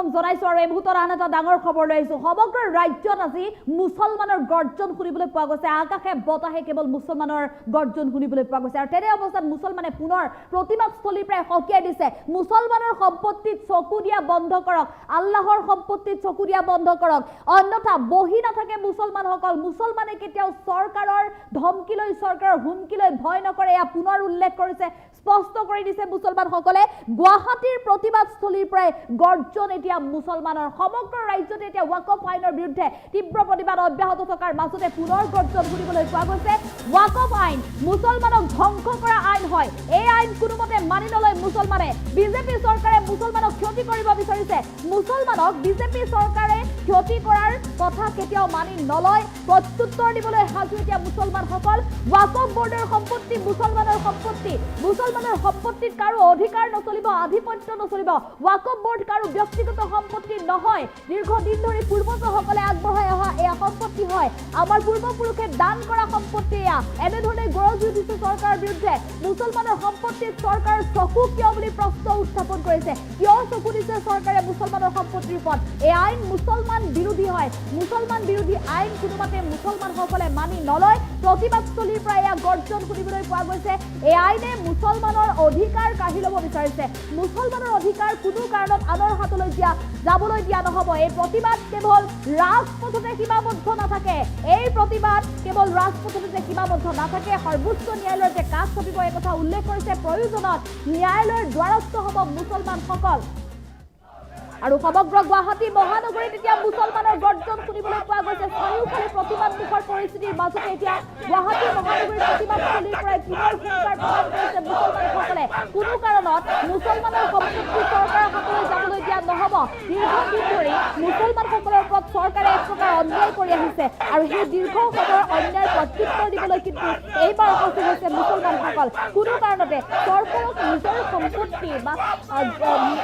স্বাগতম জনাইছো আৰু এই মুহূৰ্তত আন এটা ডাঙৰ খবৰ লৈ আহিছো সমগ্ৰ ৰাজ্যত আজি মুছলমানৰ গৰ্জন শুনিবলৈ পোৱা গৈছে আকাশে বতাহে কেৱল মুছলমানৰ গৰ্জন শুনিবলৈ পোৱা গৈছে আৰু তেনে অৱস্থাত মুছলমানে পুনৰ প্ৰতিবাদস্থলীৰ পৰা হকিয়াই দিছে মুছলমানৰ সম্পত্তিত চকু দিয়া বন্ধ কৰক আল্লাহৰ সম্পত্তিত চকু দিয়া বন্ধ কৰক অন্যথা বহি নাথাকে মুছলমানসকল মুছলমানে কেতিয়াও চৰকাৰৰ ধমকি লৈ চৰকাৰৰ হুমকি লৈ ভয় নকৰে এয়া পুনৰ উল্লেখ কৰিছে স্পষ্ট কৰি দিছে মুছলমানসকলে গুৱাহাটীৰ প্ৰতিবাদস্থলীৰ পৰা গৰ্জন এতিয়া মুছলমানৰ সমগ্ৰ ৰাজ্যতে এতিয়া ওয়াকফ আইনৰ বিৰুদ্ধে তীব্ৰ প্ৰতিবাদ অব্যাহত থকাৰ মাজতে পুনৰ গৰ্জন শুনিবলৈ পোৱা গৈছে ওয়াকফ আইন মুছলমানক ধ্বংস কৰা আইন হয় এই আইন কোনোমতে মানি নলয় মুছলমানে বিজেপি চৰকাৰে মুছলমানক ক্ষতি কৰিব বিচাৰিছে মুছলমানক বিজেপি চৰকাৰে ক্ষতি কৰাৰ কথা কেতিয়াও মানি নলয় প্ৰত্যুত্তৰ দিবলৈ সাজু এতিয়া মুছলমানসকল ওয়াকফ বোৰ্ডৰ সম্পত্তি মুছলমানৰ সম্পত্তিত কাৰো অধিকাৰ নচলিব আধিপত্য নচলিব ওয়াকফ বোৰ্ড কাৰো ব্যক্তিগত সম্পত্তি নহয় দীৰ্ঘদিন ধৰি পূৰ্বজসকলে আগবঢ়াই অহা এয়া সম্পত্তি হয় আমাৰ পূৰ্বপুৰুষে দান কৰা সম্পত্তি এয়া এনেধৰণে গৰজ উঠিছে চৰকাৰৰ বিৰুদ্ধে মুছলমানৰ সম্পত্তিত চৰকাৰৰ চকু কিয় বুলি প্ৰশ্ন উত্থাপন কৰিছে কিয় চকু দিছে চৰকাৰে মুছলমানৰ সম্পত্তিৰ ওপৰত এই আইন মুছলমান বিৰোধী হয় মুছলমান বিৰোধী আইন কোনোমতে মুছলমানসকলে মানি নলয় প্ৰতিবাদস্থলীৰ পৰা এয়া গৰ্জন শুনিবলৈ পোৱা গৈছে এই আইনে মুছলমানৰ অধিকাৰ কাঢ়ি ল'ব বিচাৰিছে মুছলমানৰ অধিকাৰ কোনো কাৰণত আনৰ হাতলৈ যাবলৈ দিয়া নহ'ব এই প্ৰতিবাদ কেৱল ৰাজপথতে সীমাবদ্ধ নাথাকে এই প্ৰতিবাদ কেৱল ৰাজপথতে সীমাবদ্ধ নাথাকে সৰ্বোচ্চ ন্যায়ালয়ৰ যে কাষ চাপিব এই কথা উল্লেখ কৰিছে প্ৰয়োজনত ন্যায়ালয়ৰ দ্বাৰস্থ হ'ব মুছলমানসকল আৰু সমগ্ৰ গুৱাহাটী মহানগৰীত এতিয়া মুছলমানৰ গৰ্জন শুনিবলৈ পোৱা গৈছে চাৰিওফালে প্ৰতিবাদমুখৰ পৰিস্থিতিৰ মাজতে এতিয়া গুৱাহাটী মহানগৰীৰ প্ৰতিবাদস্থলীৰ পৰা পুনৰ হুংকাৰ প্ৰদান কৰিছে মুছলমানসকলে কোনো কাৰণত মুছলমানৰ সম্পত্তি চৰকাৰৰ হাতলৈ যাবলৈ দিয়া নহ'ব দীৰ্ঘদিন ধৰি মুছলমানসকলৰ ওপৰত চৰকাৰে এক প্ৰকাৰ অন্যায় কৰি আহিছে আৰু সেই দীৰ্ঘ সময়ৰ অন্যায়ৰ প্ৰত্যুত্তৰ দিবলৈ কিন্তু এইবাৰ সাজু হৈছে মুছলমানসকল কোনো কাৰণতে চৰকাৰক নিজৰ সম্পত্তি বা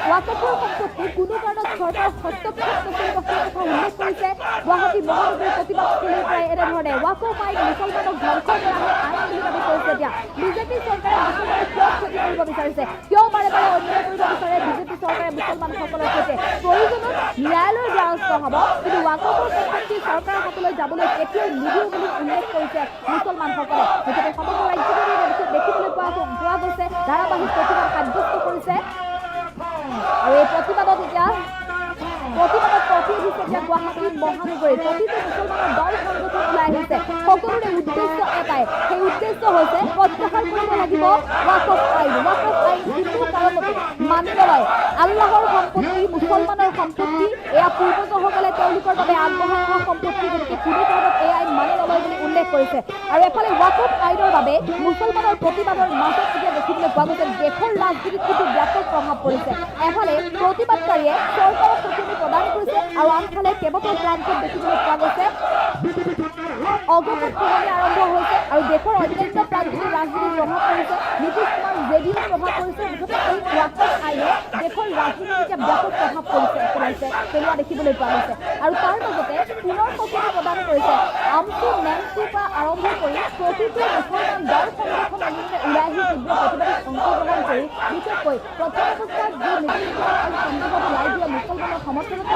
ওয়াকফৰ সম্পত্তি কোনো চৰকাৰ হস্তক্ষেপ নকৰিব সেই কথা উল্লেখ কৰিছে গুৱাহাটী মহানগৰীৰ প্ৰতিবাদস্থলীৰ পৰাই এনেধৰণে ওয়াকফ আইন মুছলমানক ধ্বংস কৰা আইন বুলি দাবী কৰিছে এতিয়া বিজেপি চৰকাৰে মুছলমানক কিয় ক্ষতি কৰিব বিচাৰিছে কিয় বাৰে বাৰে অন্যায় কৰিব বিচাৰে বিজেপি চৰকাৰে মুছলমানসকলৰ সৈতে প্ৰয়োজনত ন্যায়ালয়ৰ দ্বাৰস্থ হ'ব কিন্তু ওয়াকফৰ সম্পত্তি চৰকাৰৰ হাতলৈ যাবলৈ কেতিয়াও নিদিওঁ বুলি উল্লেখ কৰিছে মুছলমানসকলে গতিকে সমগ্ৰ ৰাজ্যজুৰি দেখিবলৈ পোৱা গৈছে ধাৰাবাহিক প্ৰতিবাদ সাব্যস্ত কৰিছে আৰু এই প্ৰতিবাদত এতিয়া প্ৰতি আহিছে এতিয়া গুৱাহাটী মহানগৰীৰ প্ৰতিটো মুছলমানৰ দল সংগঠন ওলাই আহিছে সকলোৰে উদ্দেশ্য এটাই সেই উদ্দেশ্য হৈছে প্ৰত্যাহাৰ কৰিব লাগিব ওয়াকফ আইন কোনো কাৰণতে মানি নলয় আল্লাহৰ সম্পত্তি মুছলমানৰ সম্পত্তি এয়া পূৰ্বজসকলে তেওঁলোকৰ বাবে আগবঢ়াই অহা সম্পত্তি গতিকে কোনো কাৰণত এই আইন মানি নলয় বুলি উল্লেখ কৰিছে আৰু এফালে ওয়াকফ আইনৰ বাবে মুছলমানৰ প্ৰতিবাদৰ মাজত এতিয়া দেখিবলৈ পোৱা গৈছে দেশৰ ৰাজনীতিত কিন্তু ব্যাপক প্ৰভাৱ পৰিছে এফালে প্ৰতিবাদকাৰীয়ে চৰকাৰক সঁচনি প্ৰদান কৰিছে আৰু আনফালে কেইবাটাও প্ৰান্তত দেখিবলৈ পোৱা গৈছে অগপত সলনি আৰম্ভ হৈছে আৰু দেশৰ অন্যান্য প্ৰান্তত ৰাজনীতিৰ প্ৰভাৱ পৰিছে নীতিশ কুমাৰ জেডিউৰ প্ৰভাৱ পৰিছে মুঠতে এই ওয়াকফ আইনে দেশৰ ৰাজনীতিত এতিয়া ব্যাপক প্ৰভাৱ পেলোৱা দেখিবলৈ পোৱা গৈছে আৰু তাৰ মাজতে পুনৰ সঁচনি প্ৰদান কৰিছে আমচু মেমচুৰ পৰা আৰম্ভ কৰি প্ৰতিটো মুছলমান দল সংগঠন ওলাই আহি তীব্ৰ প্ৰতিবাদত অংশগ্ৰহণ কৰি বিশেষকৈ প্ৰথম অৱস্থাত যি নীতিশ কুমাৰ আৰু চন্দ্ৰবাবু নাইডুৱে মুছলমানৰ সমৰ্থনত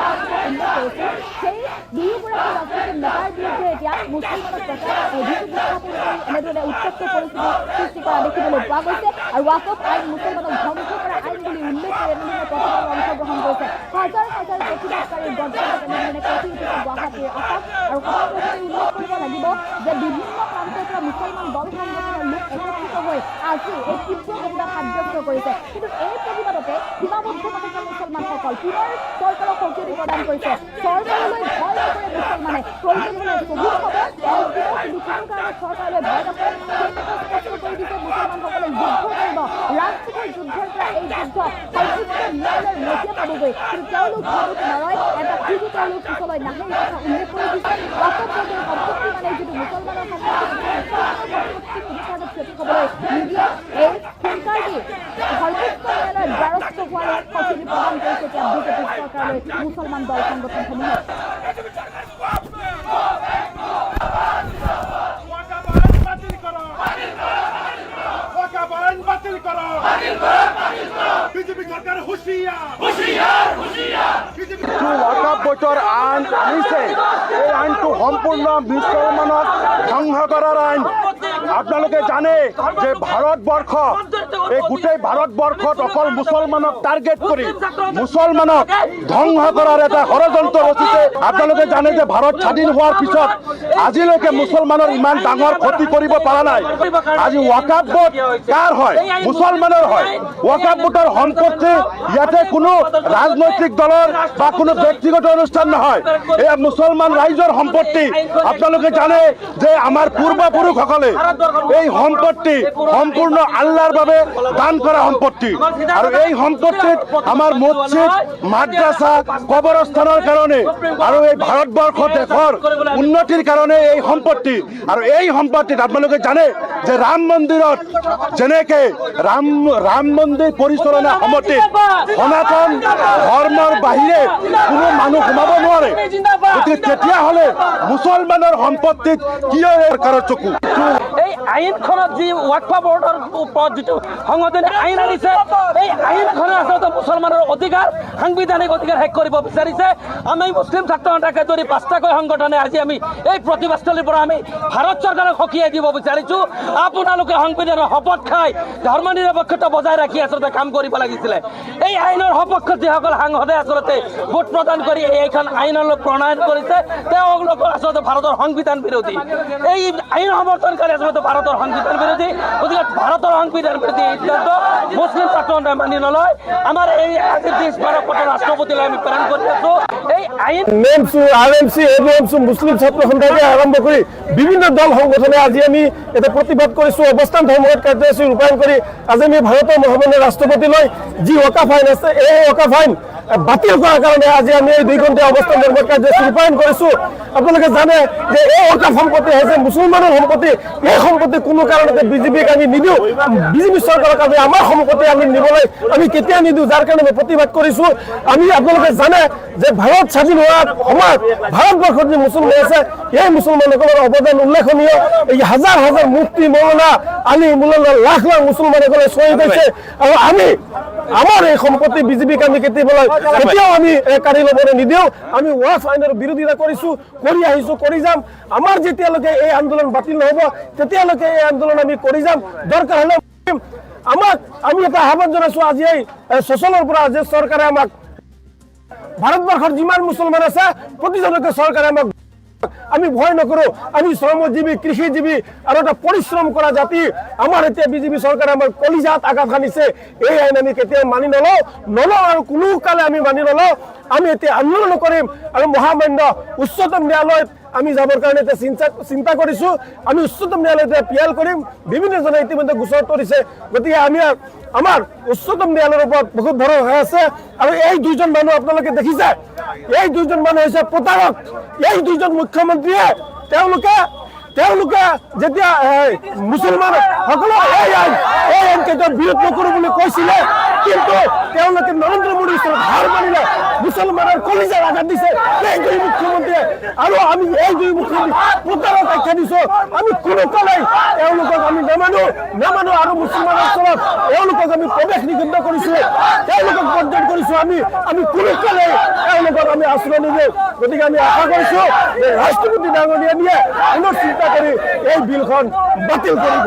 উল্লেখ কৰিছিল সেই দুয়োগৰাকী ৰাজনৈতিক নেতাৰ বিৰুদ্ধে এতিয়া মুছলমানৰ প্ৰচাৰ অভিযোগ উত্থাপন কৰি এনেদৰে উত্তপ্ত পৰিস্থিতি সৃষ্টি কৰা দেখিবলৈ পোৱা গৈছে আৰু ওয়াকফ আইন মুছলমানক ধ্বংস কৰা আইন বুলি উল্লেখ কৰি এনেধৰণে প্ৰতিবাদত অংশগ্ৰহণ কৰিছে হাজাৰ হাজাৰ প্ৰতিবাদকাৰীৰ গৰ্জনত এনেধৰণে কঁপি উঠিছে গুৱাহাটীৰ আকাশ আৰু সমাজতে উল্লেখ কৰিব লাগিব যে বিভিন্ন প্ৰান্তৰ পৰা মুছলমান দল সংগঠনৰ লোক একত্ৰিত হৈ আজি এই তীব্ৰ প্ৰতিবাদ সাব্যস্ত কৰিছে কিন্তু এই প্ৰতিবাদতে সীমাবদ্ধ নাথাকে মুছলমানসকল পুনৰ চৰকাৰক সঁজুলি প্ৰদান কৰিছে চৰকাৰলৈ ভয় নকৰে মুছলমানে প্ৰয়োজন হ'লে শ্বহীদ হ'ব কিন্তু কোনো কাৰণত চৰকাৰলৈ ভয় নকৰে সেই কথা স্পষ্ট কৰি দিছে মুছলমানসকলে যুদ্ধ কৰিব ৰাজপথৰ যুদ্ধৰ পৰা এই যুদ্ধ সৰ্বোচ্চ ন্যায়ালয়ৰ মজিয়া পাবগৈ কিন্তু তেওঁলোক ভাবুক নৰয় এটা খোজো তেওঁলোক পিছলৈ নাহে এই কথা উল্লেখ কৰি দিছে ওয়াকফ বোৰ্ডৰ সম্পত্তি মানে যিটো মুছলমানৰ সম্পত্তি কোনো কাৰণত ক্ষতি হ'বলৈ নিদিয়ে এই হুংকাৰ দি সৰ্বোচ্চ ন্যায়ালয়ৰ দ্বাৰস্থ হোৱাৰ সঁজুলি প্ৰদান কৰিছে এতিয়া বিজেপি চৰকাৰলৈ মুছলমান দল সংগঠনসমূহে বিজেপি সৰকাৰ হুঁশিয়াৰ হুঁশিয়াৰ হুঁশিয়াৰ বিজেপি সম্পূৰ্ণ মুছলমানক ধ্বংস কৰাৰ আইন। আপোনালোকে জানে যে ভাৰতবৰ্ষ এই গোটেই ভাৰতবৰ্ষত অকল মুছলমানক টাৰ্গেট কৰি মুছলমানক ধ্বংস কৰাৰ এটা ষড়যন্ত্ৰ ৰচিছে। আপোনালোকে জানে যে ভাৰত স্বাধীন হোৱাৰ পিছত আজিলৈকে মুছলমানৰ ইমান ডাঙৰ ক্ষতি কৰিব পৰা নাই। আজি ৱাকাফ বোৰ্ড কাৰ হয়? মুছলমানৰ হয়। ৱাকাফ বোৰ্ডৰ সম্পত্তি ইয়াতে কোনো ৰাজনৈতিক দলৰ বা কোনো ব্যক্তিগত অনুষ্ঠান নহয়, এয়া মুছলমান ৰাইজৰ সম্পত্তি। আপোনালোকে জানে যে আমাৰ পূৰ্বপুৰুষসকলে এই সম্পত্তি সম্পূৰ্ণ আল্লাহৰ বাবে দান কৰা সম্পত্তি, আৰু এই সম্পত্তিত আমাৰ মছজিদ, মাদ্ৰাছা, কবৰস্থানৰ কাৰণে আৰু এই ভাৰতবৰ্ষ দেশৰ উন্নতিৰ কাৰণে এই সম্পত্তি। আৰু এই সম্পত্তিত আপোনালোকে জানে যে ৰাম মন্দিৰত যেনেকে ৰাম মন্দিৰ পৰিচালনা সমিতিত সনাতন ধৰ্মৰ বাহিৰে কোনো মানুহ সোমাব নোৱাৰে। গতিকে তেতিয়াহ'লে মুছলমানৰ সম্পত্তিত কিয় চৰকাৰৰ চকু? এই আইনখনত যি ৱাকফ বৰ্ডৰ ওপৰত যিটো সংশোধনী আইন আনিছে, এই আইনখনে আচলতে মুছলমানৰ অধিকাৰ, সাংবিধানিক অধিকাৰ শেষ কৰিব বিচাৰিছে। আমি মুছলিম ছাত্ৰ সন্থাকে ধৰি 5টাকৈ সংগঠনে আজি আমি এই প্ৰতিবাদস্থলীৰ পৰা আমি ভাৰত চৰকাৰক সকীয়াই দিব বিচাৰিছোঁ, আপোনালোকে সংবিধানৰ শপত খাই ধৰ্ম নিৰপেক্ষতা বজাই ৰাখি আচলতে কাম কৰিব লাগিছিলে। এই আইনৰ সপক্ষত যিসকল সাংসদে আচলতে ভোট প্ৰদান কৰি এইখন আইনলৈ প্ৰণয়ন কৰিছে, তেওঁলোকৰ আচলতে ভাৰতৰ সংবিধান বিৰোধী। এই আইন সমৰ্থনকাৰী আচলতে ভাৰতৰ সংবিধান বিৰোধী। গতিকে ভাৰতৰ সংবিধান বিৰোধী সিদ্ধান্ত মুছলিম ছাত্ৰ সন্থাই মানি নলয়। আমাৰ এই আজি 20-12 পত্ৰ ৰাষ্ট্ৰপতিলৈ আমি প্ৰেৰণ কৰি আছোঁ। এই আইন RMC, ABMC, মুছলিম ছাত্ৰ সন্থাকে আৰম্ভ কৰি বিভিন্ন দল সংগঠনে আজি আমি এটা প্ৰতিবাদ কৰিছোঁ। অৱস্থান ধৰ্মঘট কাৰ্যসূচী ৰূপায়ণ কৰি আজি আমি ভাৰতৰ মহামাননীয় ৰাষ্ট্ৰপতিলৈ যি ৱাকাফ আইন আছে, এই ৱাকাফ আইন বাতিল কৰাৰ কাৰণে আজি আমি এই 2 ঘণ্টা অৱস্থান ধৰ্মঘট কাৰ্যসূচী ৰূপায়ণ কৰিছোঁ। আপোনালোকে জানে যে এই ৱাকাফ সম্পত্তি হৈছে মুছলমানৰ সম্পত্তি। এই সম্পত্তি কোনো কাৰণতে বিজেপিক আমি নিদিওঁ, বিজেপি চৰকাৰক আমি আমাৰ সম্পত্তি আমি নিবলৈ আমি কেতিয়া নিদিওঁ, যাৰ কাৰণে আমি প্ৰতিবাদ কৰিছোঁ। আমি আপোনালোকে জানে যে ভাৰত স্বাধীন হোৱাৰ সময়ত ভাৰতবৰ্ষত যি মুছলমান আছে, এই মুছলমানসকলৰ অৱদান উল্লেখনীয়। এই হাজাৰ হাজাৰ মুফতি, মৌলানা, আলি, মুল্লা, লাখ লাখ মুছলমানসকলে শ্বহীদ হৈছে। আৰু আমি আমাৰ এই সম্পত্তি বিজেপিক আমি কেতিয়াও আমি কাঢ়ি ল'বলৈ নিদিওঁ। আমি ৱাকফ আইনৰ বিৰোধিতা কৰিছোঁ, কৰি আহিছোঁ, কৰি যাম। আমাৰ যেতিয়ালৈকে এই আন্দোলন বাতিল নহ'ব তেতিয়ালৈকে এই আন্দোলন আমি কৰি যাম। দৰকাৰ হ'লে আমি এটা আহ্বান জনাইছোঁ আজি এই ছচলৰ পৰা যে চৰকাৰে আমাক ভাৰতবৰ্ষৰ যিমান মুছলমান আছে প্ৰতিজনকে চৰকাৰে আমাক, আমি ভয় নকৰোঁ। আমি শ্ৰমজীৱী, কৃষিজীৱী আৰু এটা পৰিশ্ৰম কৰা জাতি। আমাৰ এতিয়া বিজেপি চৰকাৰে আমাৰ কলিজাত আঘাত সানিছে। এই আইন আমি কেতিয়াও মানি নলওঁ আৰু কোনো কালে আমি মানি নলওঁ। আমি এতিয়া আন্দোলন কৰিম আৰু মহামান্য উচ্চতম ন্যায়ালয়ত আমি যাবৰ কাৰণে এতিয়া চিন্তা কৰিছোঁ। আমি উচ্চতম ন্যায়ালয়ত পিয়াল কৰিম। বিভিন্নজনে ইতিমধ্যে গোচৰ তৰিছে। গতিকে আমাৰ উচ্চতম ন্যায়ালয়ৰ ওপৰত বহুত ভৰসা আছে। আৰু এই 2জন মানুহ আপোনালোকে দেখিছে, এই 2জন মানুহ হৈছে প্ৰতাৰক। এই 2জন মুখ্যমন্ত্ৰীয়ে তেওঁলোকে যেতিয়া মুছলমান সকলক এই আইন কেতিয়াও বিৰোধ নকৰোঁ বুলি কৈছিলে, কিন্তু তেওঁলোকে নৰেন্দ্ৰ মোদীৰ ওচৰত হাৰ মানিলে, মুছলমানৰ কলিজাৰ আঘাত দিছে এই 2 মুখ্যমন্ত্ৰীয়ে। আৰু আমি এই 2 মুখ্যমন্ত্ৰী প্ৰতাৰক আখ্যা দিছোঁ। আমি কোনো কালেই তেওঁলোকক আমি নামানো আৰু মুছলমানৰ ওচৰত তেওঁলোকক আমি প্ৰৱেশ নিষিদ্ধ কৰিছোঁ, তেওঁলোকক বৰ্জন কৰিছোঁ। আমি কোনো কালেই তেওঁলোকক আমি আশ্ৰয় নিদিওঁ। গতিকে আমি আশা কৰিছোঁ যে ৰাষ্ট্ৰপতি ডাঙৰীয়ানীয়ে পুনৰ চিন্তা কৰি এই বিলখন বাতিল কৰিব।